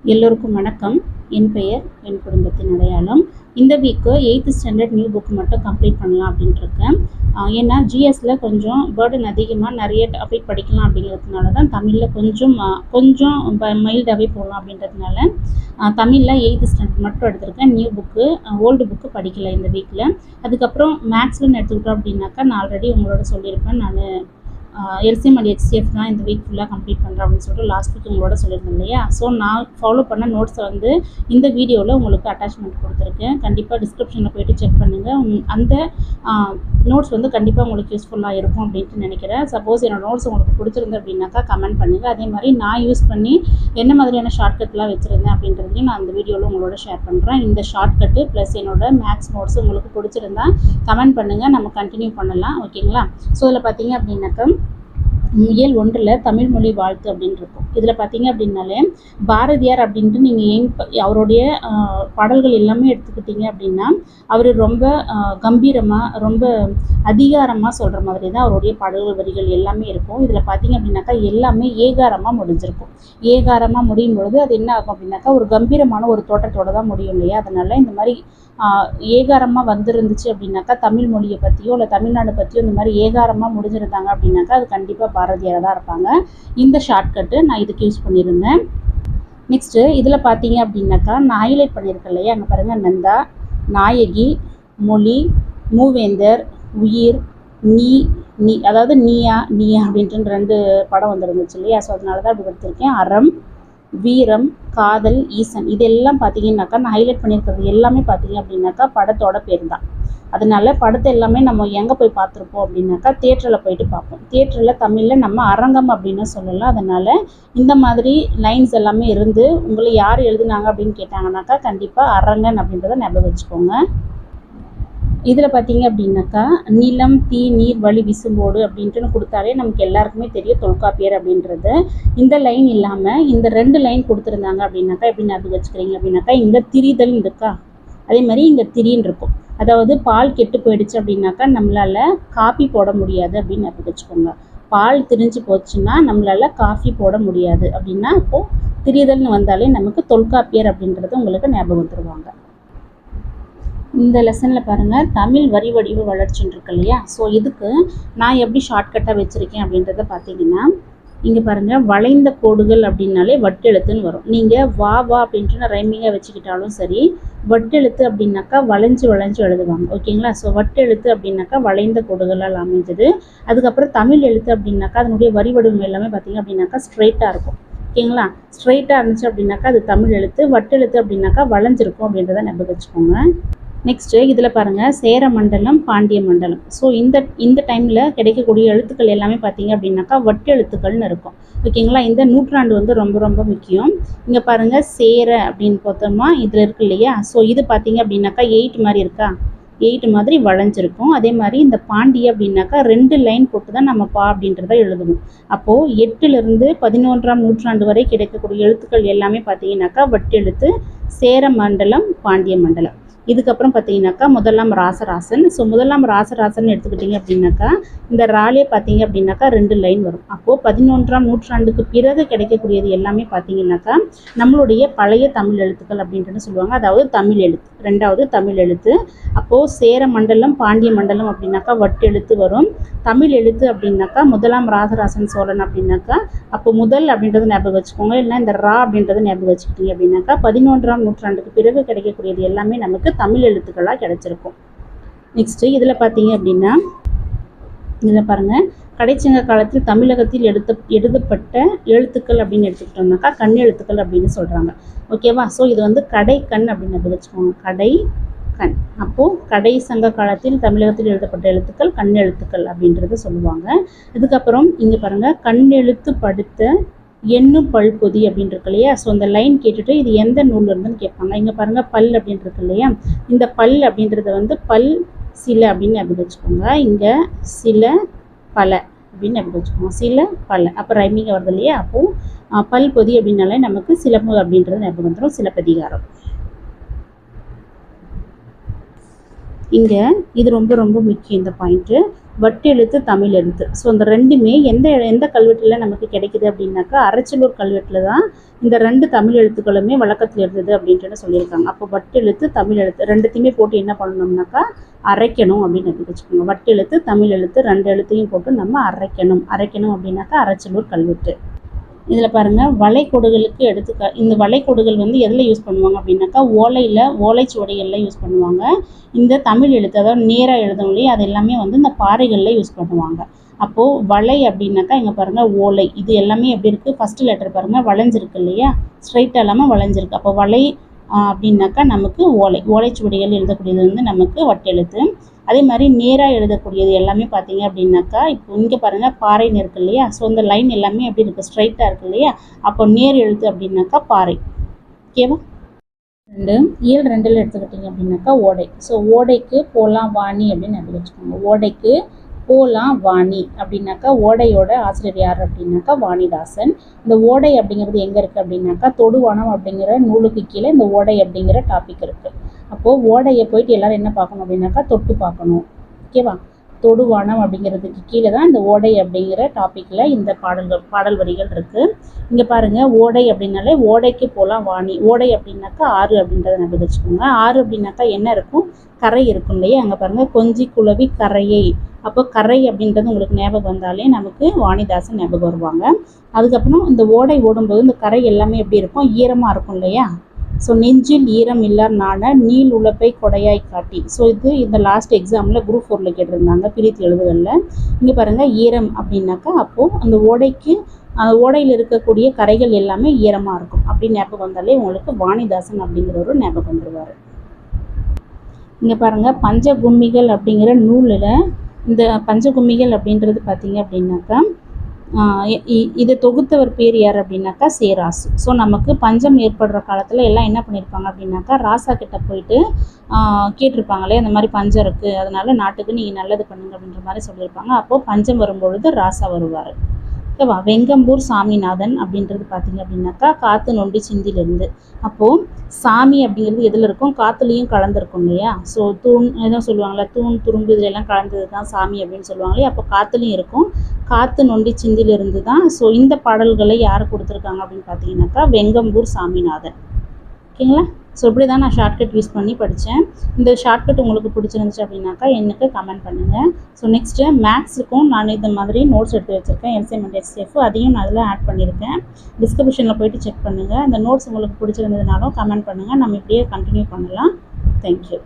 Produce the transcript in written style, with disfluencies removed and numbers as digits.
எல்லோருக்கும் வணக்கம். என் பெயர் என் குடும்பத்தின் அடையாளம். இந்த week 8th standard new book மட்டும் கம்ப்ளீட் பண்ணலாம் அப்படின்ட்டு இருக்கேன். ஏன்னா ஜிஎஸ்ல கொஞ்சம் பேர்டன் அதிகமாக நிறைய டாபிக் படிக்கலாம் அப்படிங்கிறதுனால தான் தமிழில் கொஞ்சம் மைல்டாகவே போகலாம் அப்படின்றதுனால தமிழில் 8th ஸ்டாண்டர்ட் மட்டும் எடுத்திருக்கேன். நியூ புக்கு ஓல்டு புக்கு படிக்கல இந்த வீக்கில். அதுக்கப்புறம் மேக்ஸ்லன்னு எடுத்துக்கிட்டோம் அப்படின்னாக்கா நான் ஆல்ரெடி உங்களோட சொல்லியிருப்பேன். நான் எல்சிஎம் அண்ட் ஹெச்சிஎஃப் தான் இந்த வீக் ஃபுல்லாக கம்ப்ளீட் பண்ணுறேன் அப்படின்னு சொல்லிட்டு லாஸ்ட் வீக் உங்களோட சொல்லியிருந்தேன் இல்லையா. ஸோ நான் ஃபாலோ பண்ண நோட்ஸை வந்து இந்த வீடியோவில் உங்களுக்கு அட்டாச்மெண்ட் கொடுத்துருக்கேன். கண்டிப்பாக டிஸ்கிரிப்ஷனில் போய்ட்டு செக் பண்ணுங்கள். அந்த நோட்ஸ் வந்து கண்டிப்பாக உங்களுக்கு யூஸ்ஃபுல்லாக இருக்கும் அப்படின்ட்டு நினைக்கிறேன். சப்போஸ் என்னோடய நோட்ஸ் உங்களுக்கு பிடிச்சிருந்து அப்படின்னாக்கா கமெண்ட் பண்ணுங்கள். அதே மாதிரி நான் யூஸ் பண்ணி என்ன மாதிரியான ஷார்ட்கட்லாம் வச்சுருந்தேன் அப்படின்றதையும் நான் அந்த வீடியோவில் உங்களோட ஷேர் பண்ணுறேன். இந்த ஷார்ட்கட்டு ப்ளஸ் என்னோடய மேக்ஸ் நோட்ஸ் உங்களுக்கு பிடிச்சிருந்தா கமெண்ட் பண்ணுங்கள், நம்ம கண்டினியூ பண்ணலாம். ஓகேங்களா. ஸோ இதில் பார்த்தீங்க அப்படின்னாக்கா இயல் 1 தமிழ் மொழி வாழ்த்து அப்படின்னு இருக்கும். இதில் பார்த்தீங்க அப்படின்னாலே பாரதியார் அப்படின்ட்டு நீங்கள் அவருடைய பாடல்கள் எல்லாமே எடுத்துக்கிட்டீங்க அப்படின்னா அவர் ரொம்ப கம்பீரமாக ரொம்ப அதிகாரமாக சொல்கிற மாதிரி தான் அவருடைய பாடல்கள் வரிகள் எல்லாமே இருக்கும். இதில் பார்த்தீங்க அப்படின்னாக்கா எல்லாமே ஏகாரமாக முடிஞ்சிருக்கும். ஏகாரமாக முடியும் பொழுது அது என்ன ஆகும் அப்படின்னாக்கா ஒரு கம்பீரமான ஒரு தோட்டத்தோடு தான் முடியும் இல்லையா. அதனால் இந்த மாதிரி ஏகாரமாக வந்துருந்துச்சு அப்படின்னாக்கா தமிழ் மொழியை பற்றியோ இல்லை தமிழ்நாடு பற்றியோ இந்த மாதிரி ஏகாரமாக முடிஞ்சிருந்தாங்க அப்படின்னாக்கா அது கண்டிப்பாக பாரதியார் தான் இருப்பாங்க. இந்த ஷார்ட்கட்டு நான் இதுக்கு யூஸ் பண்ணியிருந்தேன். நெக்ஸ்ட்டு இதில் பார்த்தீங்க அப்படின்னாக்கா நான் ஹைலைட் பண்ணியிருக்கேன் இல்லையா. அங்கே பாருங்கள், நந்தா, நாயகி, மொழி, மூவேந்தர், உயிர், நீ அதாவது நீயா அப்படின்ட்டு 2 படம் வந்துருந்துச்சு இல்லையா. ஸோ அதனால தான் அப்படி கொடுத்துருக்கேன். அறம், வீரம், காதல், ஈசன், இதெல்லாம் பார்த்தீங்கன்னாக்கா நான் ஹைலைட் பண்ணியிருக்கிறது எல்லாமே பார்த்தீங்க அப்படின்னாக்கா படத்தோட பேர் தான். அதனால படத்தை எல்லாமே நம்ம எங்கே போய் பார்த்துருப்போம் அப்படின்னாக்கா தியேட்டரில் போயிட்டு பார்ப்போம். தியேட்டரில் தமிழில் நம்ம அரங்கம் அப்படின்னு சொல்லலாம். அதனால் இந்த மாதிரி லைன்ஸ் எல்லாமே இருந்து உங்களை யார் எழுதுனாங்க அப்படின்னு கேட்டாங்கன்னாக்கா கண்டிப்பாக அரங்கன் அப்படின்றத ஞாபகம் வச்சுக்கோங்க. இதில் பார்த்தீங்க அப்படின்னாக்கா நிலம், தீ, நீர், வழி, விசும்போடு அப்படின்ட்டு கொடுத்தாலே நமக்கு எல்லாருக்குமே தெரியும் தொல்காப்பியர் அப்படின்றது. இந்த லைன் இல்லாமல் இந்த 2 லைன் கொடுத்துருந்தாங்க அப்படின்னாக்கா எப்படி ஞாபகம் வச்சுக்கிறீங்க அப்படின்னாக்கா இங்கே திரிதல் இருக்கா, அதே மாதிரி இங்கே திரின்னு இருக்கும். அதாவது பால் கெட்டு போயிடுச்சு அப்படின்னாக்கா நம்மளால் காஃபி போட முடியாது அப்படின்னு ஞாபகம் வச்சுக்கோங்க. பால் திரிஞ்சு போச்சுன்னா நம்மளால் காஃபி போட முடியாது அப்படின்னா அப்போது திரிதல்னு வந்தாலே நமக்கு தொல்காப்பியர் அப்படின்றது உங்களுக்கு ஞாபகம் வந்துருவாங்க. இந்த லெசனில் பாருங்கள் தமிழ் வரி வடிவ வளர்ச்சின்னு இருக்கு இல்லையா. ஸோ இதுக்கு நான் எப்படி ஷார்ட்கட்டாக வச்சுருக்கேன் அப்படின்றத பார்த்தீங்கன்னா இங்கே பாருங்கள், வளைந்த கோடுகள் அப்படின்னாலே வட்டெழுத்துன்னு வரும். நீங்கள் வா அப்படின்ட்டு ரைமிங்காக வச்சுக்கிட்டாலும் சரி, வட்டெழுத்து அப்படின்னாக்கா வளைஞ்சு எழுதுவாங்க. ஓகேங்களா. ஸோ வட்டெழுத்து அப்படின்னாக்கா வளைந்த கோடுகளால் அமைஞ்சது. அதுக்கப்புறம் தமிழ் எழுத்து அப்படின்னாக்கா அதனுடைய வரி வடிவம் எல்லாமே பார்த்தீங்க அப்படின்னாக்கா ஸ்ட்ரெயிட்டாக இருக்கும். ஓகேங்களா. ஸ்ட்ரெயிட்டாக இருந்துச்சு அப்படின்னாக்கா அது தமிழ் எழுத்து, வட்டெழுத்து அப்படின்னாக்கா வளைஞ்சிருக்கும் அப்படின்றத ஞாபகம் வச்சுக்கோங்க. நெக்ஸ்ட்டு இதில் பாருங்கள், சேர மண்டலம், பாண்டிய மண்டலம். ஸோ இந்த டைமில் கிடைக்கக்கூடிய எழுத்துக்கள் எல்லாமே பார்த்தீங்க அப்படின்னாக்கா வட்டெழுத்துக்கள்னு இருக்கும். ஓகேங்களா. இந்த நூற்றாண்டு வந்து ரொம்ப ரொம்ப முக்கியம். இங்கே பாருங்கள், சேர அப்படின்னு பார்த்தோமா இதில் இருக்கு இல்லையா. ஸோ இது பார்த்தீங்க அப்படின்னாக்கா 8 மாதிரி இருக்கா, 8 மாதிரி வளைஞ்சிருக்கும். அதே மாதிரி இந்த பாண்டிய அப்படின்னாக்கா 2 லைன் போட்டு தான் நம்ம பா அப்படின்றத எழுதுவோம். அப்போது 8லிருந்து 11ஆம் நூற்றாண்டு வரை கிடைக்கக்கூடிய எழுத்துக்கள் எல்லாமே பார்த்தீங்கன்னாக்கா வட்டெழுத்து, சேர மண்டலம், பாண்டிய மண்டலம். இதுக்கப்புறம் பார்த்தீங்கன்னாக்கா முதலாம் ராசராசன். ஸோ முதலாம் ராசராசன் எடுத்துக்கிட்டிங்க அப்படின்னாக்கா இந்த ராலே பார்த்தீங்க அப்படின்னாக்கா 2 லைன் வரும். அப்போது 11ஆம் நூற்றாண்டுக்கு பிறகு கிடைக்கக்கூடியது எல்லாமே பார்த்தீங்கன்னாக்கா நம்மளுடைய பழைய தமிழ் எழுத்துக்கள் அப்படின்ட்டு சொல்லுவாங்க. அதாவது தமிழ் எழுத்து, 2வது தமிழ் எழுத்து. அப்போது சேர மண்டலம், பாண்டிய மண்டலம் அப்படின்னாக்கா வட்டெழுத்து வரும். தமிழ் எழுத்து அப்படின்னாக்கா முதலாம் ராசராசன் சோழன் அப்படின்னாக்கா அப்போ முதல் அப்படின்றத ஞாபகம் வச்சுக்கோங்க. இல்லைன்னா இந்த ரா அப்படின்றத ஞாபகம் வச்சுக்கிட்டீங்க அப்படின்னாக்கா 11ஆம் நூற்றாண்டுக்கு பிறகு கிடைக்கக்கூடியது எல்லாமே நமக்கு தமிழ் எழுத்துக்களாக கிடைச்சிருக்கும். நெக்ஸ்ட்டு இதில் பார்த்தீங்க அப்படின்னா இதில் பாருங்கள், கடைச்சங்க காலத்தில் தமிழகத்தில் எழுதப்பட்ட எழுத்துக்கள் அப்படின்னு எடுத்துக்கிட்டோம்னாக்கா கண் எழுத்துக்கள் அப்படின்னு சொல்கிறாங்க. ஓகேவா. ஸோ இது வந்து கடை கண் அப்படின்னு வச்சுக்கோங்க. கடை கண். அப்போது கடை சங்க காலத்தில் தமிழகத்தில் எழுதப்பட்ட எழுத்துக்கள் கண் எழுத்துக்கள் அப்படின்றத சொல்லுவாங்க. இதுக்கப்புறம் இங்கே பாருங்கள், கண் எழுத்து படுத்த எண்ணும் பல்பொதி அப்படின்னு இருக்கு இல்லையா. ஸோ அந்த லைன் கேட்டுட்டு இது எந்த நூலில் இருந்துன்னு கேட்பாங்க. இங்கே பாருங்கள், பல் அப்படின்னு இருக்கு இல்லையா. இந்த பல் அப்படின்றத வந்து பல் சில அப்படின்னு ஞாபகம் வச்சுக்கோங்க. இங்கே சில பல அப்படின்னு ஞாபகம் வச்சுக்கோங்க. சில பல அப்போ ரைமிங்க வருது இல்லையா. அப்போது பல்பொதி அப்படின்னாலே நமக்கு சிலம்பு அப்படின்றது ஞாபகம் வந்துடும், சிலப்பதிகாரம். இங்கே இது ரொம்ப ரொம்ப முக்கியம் இந்த பாயிண்ட்டு. வட்டெழுத்து தமிழ் எழுத்து. ஸோ இந்த ரெண்டுமே எந்த கல்வெட்டில் நமக்கு கிடைக்குது அப்படின்னாக்கா அரைச்சலூர் கல்வெட்டில் தான் இந்த 2 தமிழ் எழுத்துக்களுமே வழக்கத்தில் இருந்தது அப்படின்ட்டு சொல்லியிருக்காங்க. அப்போ வட்டெழுத்து தமிழ் எழுத்து ரெண்டுத்தையுமே போட்டு என்ன பண்ணணும்னாக்கா அரைக்கணும் அப்படின்னு எப்படி வச்சுக்கோங்க. வட்டெழுத்து தமிழ் எழுத்து 2 எழுத்தையும் போட்டு நம்ம அரைக்கணும் அப்படின்னாக்கா அரைச்சலூர் கல்வெட்டு. இதில் பாருங்கள் வளைகோடுகளுக்கு இந்த வளைகோடுகள் வந்து எதில் யூஸ் பண்ணுவாங்க அப்படின்னாக்கா ஓலைச்சுவடிகளில் யூஸ் பண்ணுவாங்க. இந்த தமிழ் எழுத்து அதாவது நேராக எழுதணும் இல்லையா, அது எல்லாமே வந்து இந்த பாறைகளில் யூஸ் பண்ணுவாங்க. அப்போது வளை அப்படின்னாக்கா இங்கே பாருங்கள் ஓலை, இது எல்லாமே எப்படி இருக்குது, ஃபஸ்ட்டு லெட்டர் பாருங்கள் வளைஞ்சிருக்கு இல்லையா, ஸ்ட்ரைட்டாக இல்லாமல் வளைஞ்சிருக்கு. அப்போ வளை அப்படின்னாக்கா நமக்கு ஓலைச்சுவடிகள் எழுதக்கூடியது வந்து நமக்கு வட்டெழுத்து. அதே மாதிரி நேராக எழுதக்கூடியது எல்லாமே பார்த்தீங்க அப்படின்னாக்கா இப்போ இங்கே பாருங்கள் பாறைன்னு இருக்குது இல்லையா, ஸோ இந்த லைன் எல்லாமே எப்படி இருக்குது, ஸ்ட்ரைட்டாக இருக்குது இல்லையா, அப்போ நேர் எழுத்து அப்படின்னாக்கா பாறை. ஓகேவா? இயல் 2ல் எடுத்துக்கிட்டிங்க அப்படின்னாக்கா ஓடை. ஸோ ஓடைக்கு போலாம் வாணி அப்படின்னு அப்படி வச்சுக்கோங்க. ஓடைக்கு போலாம் வாணி அப்படின்னாக்கா ஓடையோட ஆசிரியர் யார் அப்படின்னாக்கா வாணிதாசன். இந்த ஓடை அப்படிங்கிறது எங்கே இருக்குது அப்படின்னாக்கா தொடுவானம் அப்படிங்கிற நூலுக்கு கீழே இந்த ஓடை அப்படிங்கிற டாபிக் இருக்குது. அப்போது ஓடையை போயிட்டு எல்லோரும் என்ன பார்க்கணும் அப்படின்னாக்கா தொட்டு பார்க்கணும். ஓகேவா? தொடுவானம் அப்படிங்கிறதுக்கு கீழே தான் இந்த ஓடை அப்படிங்கிற டாப்பிக்கில் இந்த பாடல் வரிகள் இருக்குது. இங்கே பாருங்கள் ஓடை அப்படின்னாலே ஓடைக்கு போகலாம் வாணி. ஓடை அப்படின்னாக்கா ஆறு அப்படின்றத நம்ம வச்சுக்கோங்க. ஆறு அப்படின்னாக்கா என்ன இருக்கும், கரை இருக்கும் இல்லையா, அங்கே பாருங்கள் கொஞ்சி குளவி கரையை. அப்போ கரை அப்படின்றது உங்களுக்கு ஞாபகம் வந்தாலே நமக்கு வாணிதாசன் ஞாபகம் வருவாங்க. அதுக்கப்புறம் இந்த ஓடை ஓடும்போது இந்த கரை எல்லாமே எப்படி இருக்கும், ஈரமாக இருக்கும் இல்லையா. ஸோ நெஞ்சில் ஈரம் இல்லார் நாண நீள் உழப்பை கொடையாய் காட்டி. ஸோ இது இந்த லாஸ்ட் எக்ஸாமில் குரூப் 4ல் கேட்டிருந்தாங்க பிரித்து எழுதுகளில். இங்கே பாருங்கள் ஈரம் அப்படின்னாக்கா அப்போது அந்த ஓடையில் இருக்கக்கூடிய கரைகள் எல்லாமே ஈரமாக இருக்கும் அப்படின்னு ஞாபகம் வந்தாலே உங்களுக்கு வாணிதாசன் அப்படிங்கிறவரு ஞாபகம் வந்துடுவார். இங்கே பாருங்கள் பஞ்சகும்மிகள் அப்படிங்கிற நூலில் இந்த பஞ்சகும்மிகள் அப்படின்றது பார்த்தீங்க அப்படின்னாக்கா இதை தொகுத்தவர் பேர் யார் அப்படின்னாக்கா சேராசு. ஸோ நமக்கு பஞ்சம் ஏற்படுற காலத்தில் எல்லாம் என்ன பண்ணியிருப்பாங்க அப்படின்னாக்கா ராசா கிட்ட போயிட்டு கேட்டிருப்பாங்களே இந்த மாதிரி பஞ்சம் இருக்குது, அதனால நாட்டுக்கு நீங்கள் நல்லது பண்ணுங்க அப்படின்ற மாதிரி சொல்லியிருப்பாங்க. அப்போது பஞ்சம் வரும்பொழுது ராசா வருவார். ஓகேவா? வெங்கம்பூர் சாமிநாதன் அப்படின்றது பார்த்தீங்க அப்படின்னாக்கா காற்று நொண்டி சிந்திலிருந்து. அப்போது சாமி அப்படிங்கிறது எதில் இருக்கும், காற்றுலையும் கலந்துருக்கும் இல்லையா. ஸோ தூண் எதுவும் சொல்லுவாங்களா, தூண் துரும்பு இதில் எல்லாம் கலந்தது தான் சாமி அப்படின்னு சொல்லுவாங்களே. அப்போ காற்றுலையும் இருக்கும், காற்று நொண்டி சிந்திலிருந்து தான். ஸோ இந்த பாடல்களை யார் கொடுத்துருக்காங்க அப்படின்னு பார்த்தீங்கன்னாக்கா வெங்கம்பூர் சாமிநாதன். ஓகேங்களா? ஸோ இப்படி தான் நான் ஷார்ட்கட் யூஸ் பண்ணி படித்தேன். இந்த ஷார்ட்கட் உங்களுக்கு பிடிச்சிருந்துச்சு அப்படின்னாக்கா எனக்கு கமெண்ட் பண்ணுங்கள். ஸோ நெக்ஸ்ட்டு மேக்ஸுக்கும் நான் இந்த மாதிரி நோட்ஸ் எடுத்து வச்சுருக்கேன், எல்சிஎம் அண்ட் HCF, அதையும் நான் அதில் ஆட் பண்ணியிருக்கேன். டிஸ்கிரிப்ஷனில் போய்ட்டு செக் பண்ணுங்கள். அந்த நோட்ஸ் உங்களுக்கு பிடிச்சிருந்ததுனாலும் கமெண்ட் பண்ணுங்கள், நம்ம இப்படியே கண்டினியூ பண்ணலாம். தேங்க்யூ.